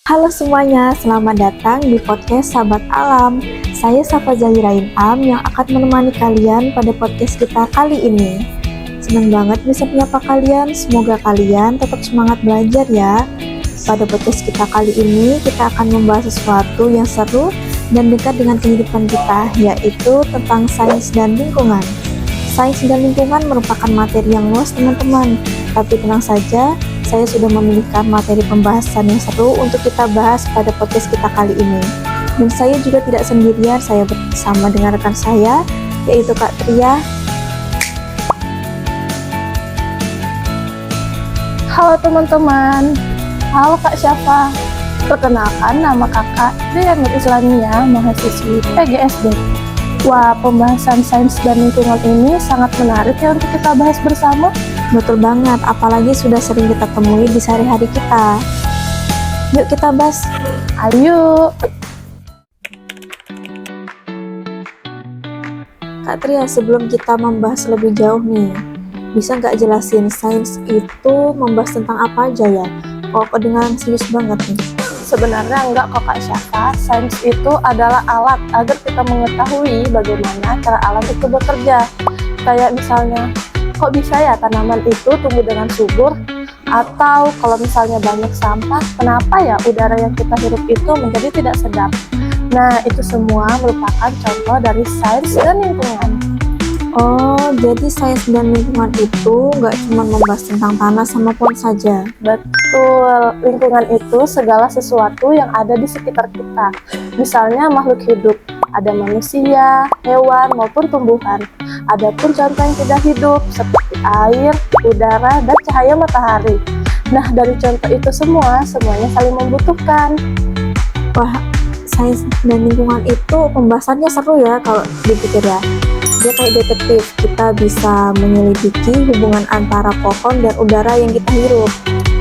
Halo semuanya, selamat datang di podcast Sahabat Alam. Saya Safa Zahira Inam yang akan menemani kalian pada podcast kita kali ini. Senang banget bisa menyapa kalian, semoga kalian tetap semangat belajar ya. Pada podcast kita kali ini, kita akan membahas sesuatu yang seru dan dekat dengan kehidupan kita, yaitu tentang sains dan lingkungan. Sains dan lingkungan merupakan materi yang luas teman-teman, tapi tenang saja, saya sudah memilihkan materi pembahasan yang seru untuk kita bahas pada podcast kita kali ini. Dan saya juga tidak sendirian, saya bersama dengan rekan saya, yaitu Kak Tria. Halo teman-teman, halo Kak Syafa. Perkenalkan, nama kakak Tria Nur Islamia, mahasiswi PGSD. Wah, pembahasan sains dan lingkungan ini sangat menarik ya untuk kita bahas bersama. Betul banget, apalagi sudah sering kita temui di sehari-hari kita. Yuk kita bahas. Ayo. Kak Tria, sebelum kita membahas lebih jauh nih, bisa nggak jelasin sains itu membahas tentang apa aja ya? Kok kedengaran serius banget nih? Sebenarnya enggak kok Kak Syafa, sains itu adalah alat agar kita mengetahui bagaimana cara alam itu bekerja. Kayak misalnya, kok bisa ya tanaman itu tumbuh dengan subur? Atau kalau misalnya banyak sampah, kenapa ya udara yang kita hirup itu menjadi tidak sedap? Nah, itu semua merupakan contoh dari sains dan lingkungan. Oh, jadi sains dan lingkungan itu nggak cuma membahas tentang tanah sama pohon saja. Betul, lingkungan itu segala sesuatu yang ada di sekitar kita. Misalnya makhluk hidup, ada manusia, hewan, maupun tumbuhan. Adapun contoh yang tidak hidup, seperti air, udara, dan cahaya matahari. Nah, dari contoh itu semuanya saling membutuhkan. Wah, sains dan lingkungan itu pembahasannya seru ya kalau dipikir ya. Dia kayak detektif, kita bisa menyelidiki hubungan antara pohon dan udara yang kita hirup.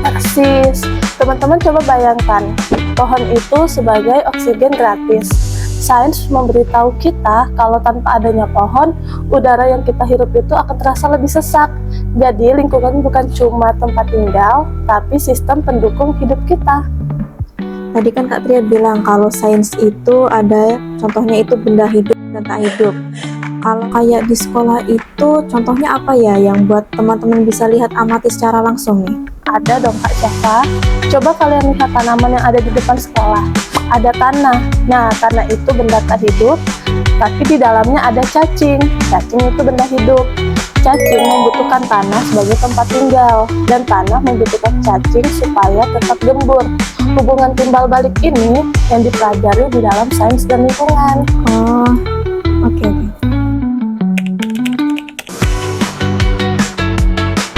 Persis, teman-teman coba bayangkan, pohon itu sebagai oksigen gratis. Sains memberitahu kita kalau tanpa adanya pohon, udara yang kita hirup itu akan terasa lebih sesak. Jadi lingkungan bukan cuma tempat tinggal, tapi sistem pendukung hidup kita. Tadi kan Kak Tria bilang kalau sains itu ada contohnya itu benda hidup dan tak hidup. Kalau kayak di sekolah itu contohnya apa ya yang buat teman-teman bisa lihat amati secara langsung nih? Ada dong Kak Syafa. Coba kalian lihat tanaman yang ada di depan sekolah. Ada tanah. Nah, tanah itu benda tak hidup, tapi di dalamnya ada cacing. Cacing itu benda hidup. Cacing membutuhkan tanah sebagai tempat tinggal, dan tanah membutuhkan cacing supaya tetap gembur. Hubungan timbal balik ini yang dipelajari di dalam sains dan lingkungan. Oh, oke.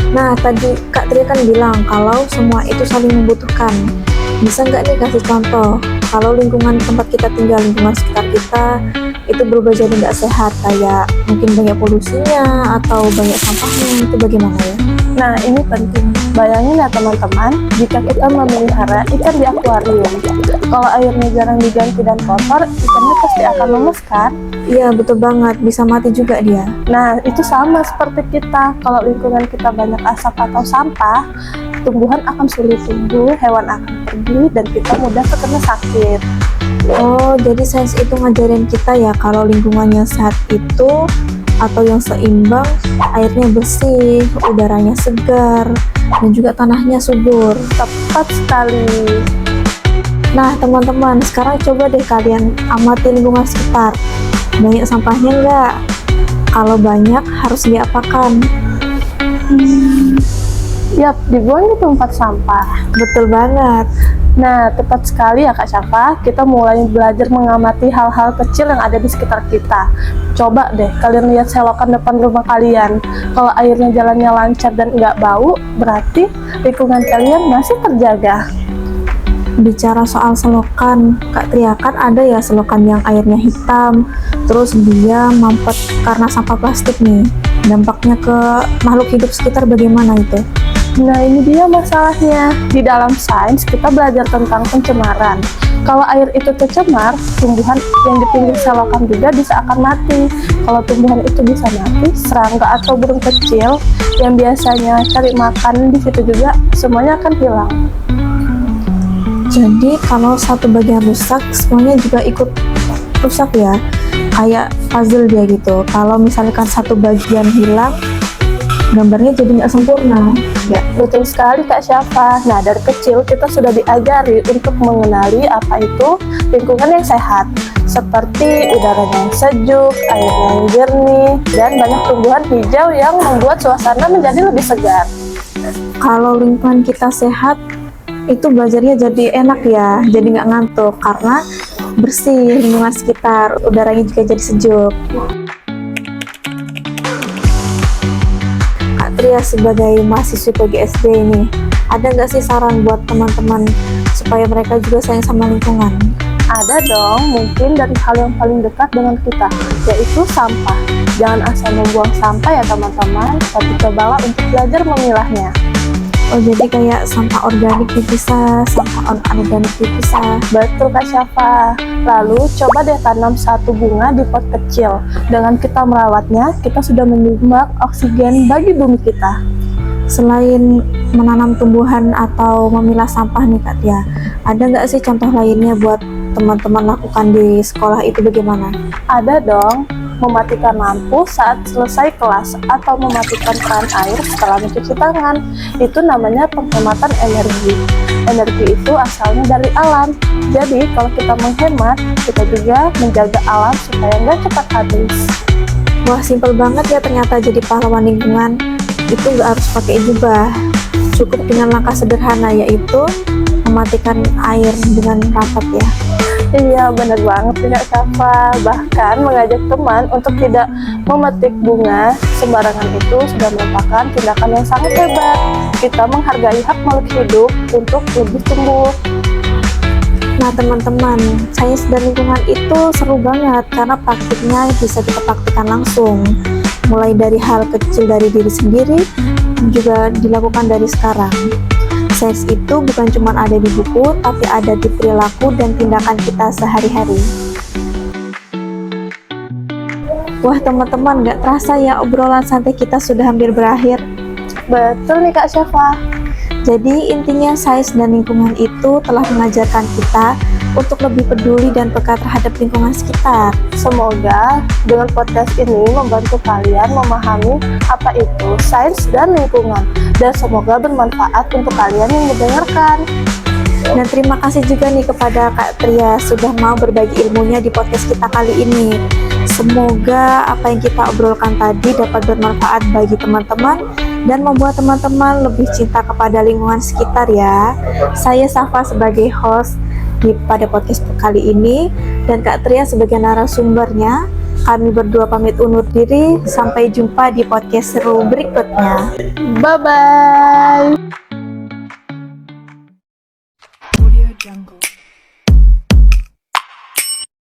Nah, tadi Kak Tria kan bilang kalau semua itu saling membutuhkan. Bisa nggak nih kasih contoh, kalau lingkungan tempat kita tinggal, lingkungan sekitar kita, itu berubah jadi nggak sehat, kayak mungkin banyak polusinya atau banyak sampahnya, itu bagaimana ya? Nah, ini penting. Bayangin ya teman-teman, jika kita memelihara ikan di akuarium, kalau airnya jarang diganti dan kotor, ikannya pasti akan lemes kan? Iya, betul banget, bisa mati juga dia. Nah, itu sama seperti kita. Kalau lingkungan kita banyak asap atau sampah, tumbuhan akan sulit tumbuh, hewan akan pergi, dan kita mudah terkena sakit. Oh, jadi sains itu ngajarin kita ya kalau lingkungan yang sehat itu atau yang seimbang, airnya bersih, udaranya segar, dan juga tanahnya subur. Tepat sekali. Nah, teman-teman, sekarang coba deh kalian amati lingkungan sekitar. Banyak sampahnya nggak? Kalau banyak, harus diapakan? Yap, dibuang di tempat sampah. Betul banget. Nah, tepat sekali ya Kak Syafa, kita mulai belajar mengamati hal-hal kecil yang ada di sekitar kita. Coba deh kalian lihat selokan depan rumah kalian. Kalau airnya jalannya lancar dan nggak bau, berarti lingkungan kalian masih terjaga. Bicara soal selokan, Kak Tria, kan ada ya selokan yang airnya hitam, terus dia mampet karena sampah plastik nih. Dampaknya ke makhluk hidup sekitar bagaimana itu? Nah, ini dia masalahnya. Di dalam sains kita belajar tentang pencemaran. Kalau air itu tercemar, tumbuhan yang di pinggir selokan juga bisa akan mati. Kalau tumbuhan itu bisa mati, serangga atau burung kecil yang biasanya cari makan di situ juga semuanya akan hilang. Jadi kalau satu bagian rusak, semuanya juga ikut rusak ya. Kayak puzzle dia gitu. Kalau misalkan satu bagian hilang, gambarnya jadi nggak sempurna. Ya, betul sekali Kak Syafa. Nah, dari kecil kita sudah diajari untuk mengenali apa itu lingkungan yang sehat, seperti udara yang sejuk, air yang jernih, dan banyak tumbuhan hijau yang membuat suasana menjadi lebih segar. Kalau lingkungan kita sehat, itu belajarnya jadi enak ya, jadi nggak ngantuk karena bersih lingkungan sekitar, udaranya juga jadi sejuk. Kak Tria sebagai mahasiswi PGSD ini, ada nggak sih saran buat teman-teman supaya mereka juga sayang sama lingkungan? Ada dong, mungkin dari hal yang paling dekat dengan kita, yaitu sampah. Jangan asal membuang sampah ya teman-teman, tapi cobalah untuk belajar memilahnya. Oh, jadi kayak sampah organik dipisah, sampah anorganik dipisah. Betul Kak Syafa. Lalu coba deh tanam satu bunga di pot kecil. Dengan kita merawatnya, kita sudah menyumbang oksigen bagi bumi kita. Selain menanam tumbuhan atau memilah sampah nih Kak Tia, ada nggak sih contoh lainnya buat teman-teman lakukan di sekolah itu bagaimana? Ada dong, mematikan lampu saat selesai kelas atau mematikan keran air setelah mencuci tangan. Itu namanya penghematan energi. Energi itu asalnya dari alam. Jadi kalau kita menghemat, kita juga menjaga alam supaya nggak cepat habis. Wah, simpel banget ya ternyata jadi pahlawan lingkungan. Itu nggak harus pakai jubah. Cukup dengan langkah sederhana, yaitu mematikan air dengan rapat ya. Iya, benar banget Kak Syafa. Bahkan mengajak teman untuk tidak memetik bunga sembarangan itu sudah merupakan tindakan yang sangat hebat. Kita menghargai hak makhluk hidup untuk lebih tumbuh. Nah teman-teman, sains dan lingkungan itu seru banget karena praktiknya bisa kita praktikkan langsung. Mulai dari hal kecil dari diri sendiri, juga dilakukan dari sekarang. Sains itu bukan cuma ada di buku, tapi ada di perilaku dan tindakan kita sehari-hari. Wah teman-teman, gak terasa ya obrolan santai kita sudah hampir berakhir. Betul nih Kak Syafa. Jadi intinya sains dan lingkungan itu telah mengajarkan kita untuk lebih peduli dan peka terhadap lingkungan sekitar. Semoga dengan podcast ini membantu kalian memahami apa itu sains dan lingkungan, dan semoga bermanfaat untuk kalian yang mendengarkan. Dan terima kasih juga nih kepada Kak Tria sudah mau berbagi ilmunya di podcast kita kali ini. Semoga apa yang kita obrolkan tadi dapat bermanfaat bagi teman-teman dan membuat teman-teman lebih cinta kepada lingkungan sekitar ya. Saya Safa sebagai host pada podcast kali ini dan Kak Tria sebagai narasumbernya. Kami berdua pamit undur diri. Sampai jumpa di podcast seru berikutnya. Bye-bye.